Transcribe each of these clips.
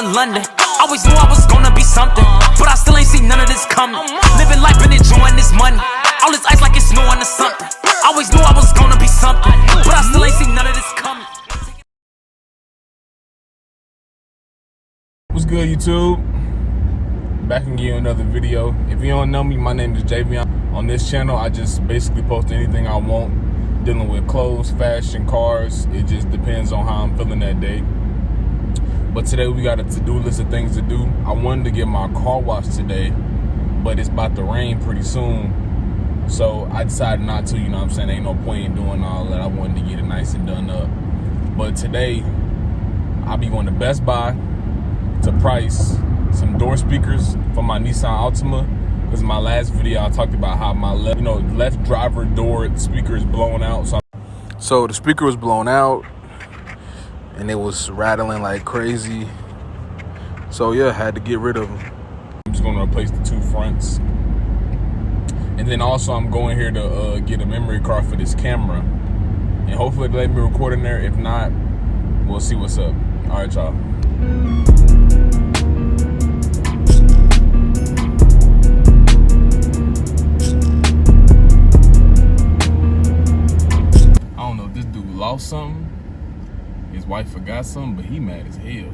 in London. Always knew I was gonna be something, but I still ain't seen none of this coming. Living life and enjoying this money. All this ice like it's snowing or something. Always knew I was gonna be something, but I still ain't seen none of this coming. What's good, YouTube? Back and give you another video. If you don't know me, my name is Javion. On this channel, I just basically post anything I want dealing with clothes, fashion, cars. It just depends on how I'm feeling that day. But today we got a to-do list of things to do. I wanted to get my car washed today, but it's about to rain pretty soon. So I decided not to, you know what I'm saying? Ain't no point in doing all that. I wanted to get it nice and done up. But today, I'll be going to Best Buy to price some door speakers for my NISSAN ALTIMA. Because in my last video, I talked about how my left driver door speaker is blown out. So the speaker was blown out, and it was rattling like crazy. So yeah, I had to get rid of them. I'm just gonna replace the two fronts. And then also I'm going here to get a memory card for this camera. And hopefully they let me record in there. If not, we'll see what's up. All right, y'all. I don't know if this dude lost something. His wife forgot something, but he mad as hell.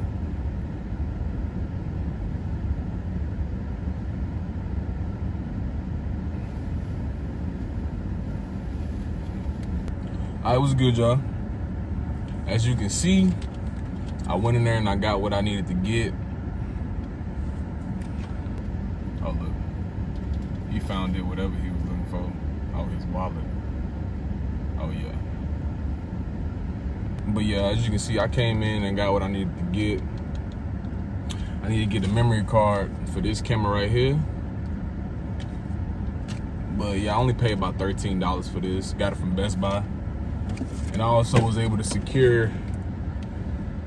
It was good, y'all. As you can see, I went in there and I got what I needed to get. Oh, look. He found it, whatever he was looking for. Oh, his wallet. Oh, yeah. But yeah, as you can see, I came in and got what I needed to get. I need to get a memory card for this camera right here. But yeah, I only paid about $13 for this. Got it from Best Buy. And I also was able to secure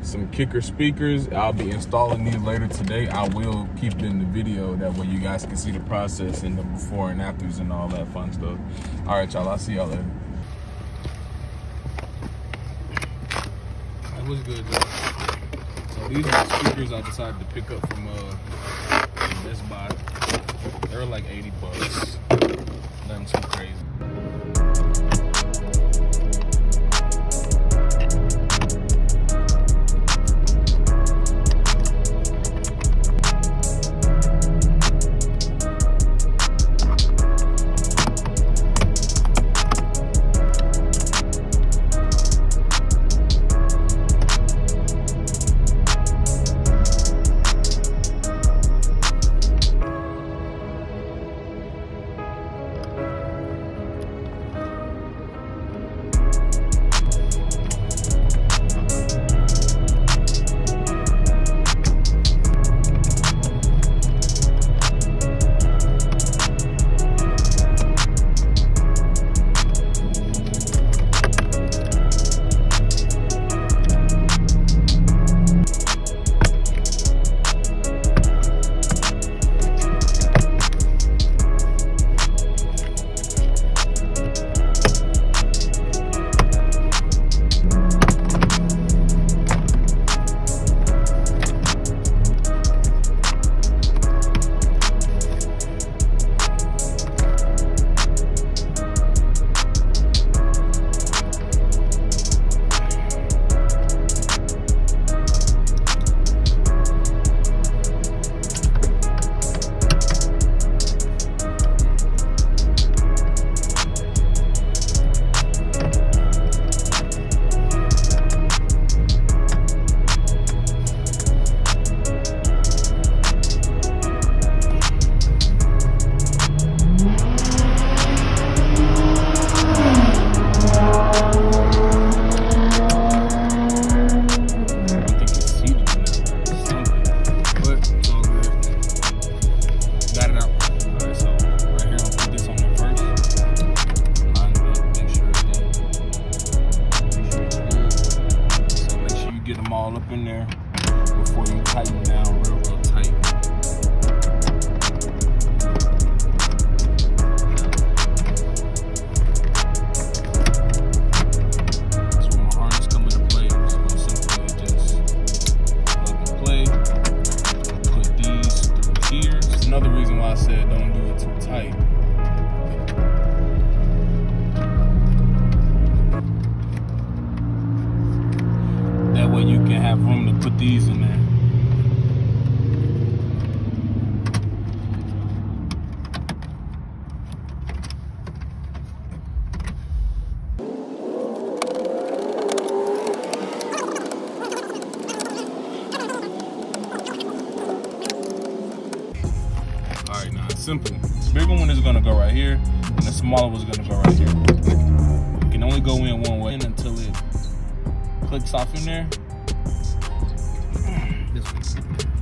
some kicker speakers. I'll be installing these later today. I will keep it in the video. That way you guys can see the process and the before and afters and all that fun stuff. All right, y'all. I'll see y'all later. What's good, y'all? So these are the speakers I decided to pick up from Best Buy. They're like $80. Nothing too crazy. all up in there before you tighten down real tight. So when my harness comes into play, I'm just gonna simply just plug and play. have room to put these in there. Alright, now it's simple. The bigger one is gonna go right here, and the smaller one's gonna go right here. You can only go in one way until it clicks off in there. This way.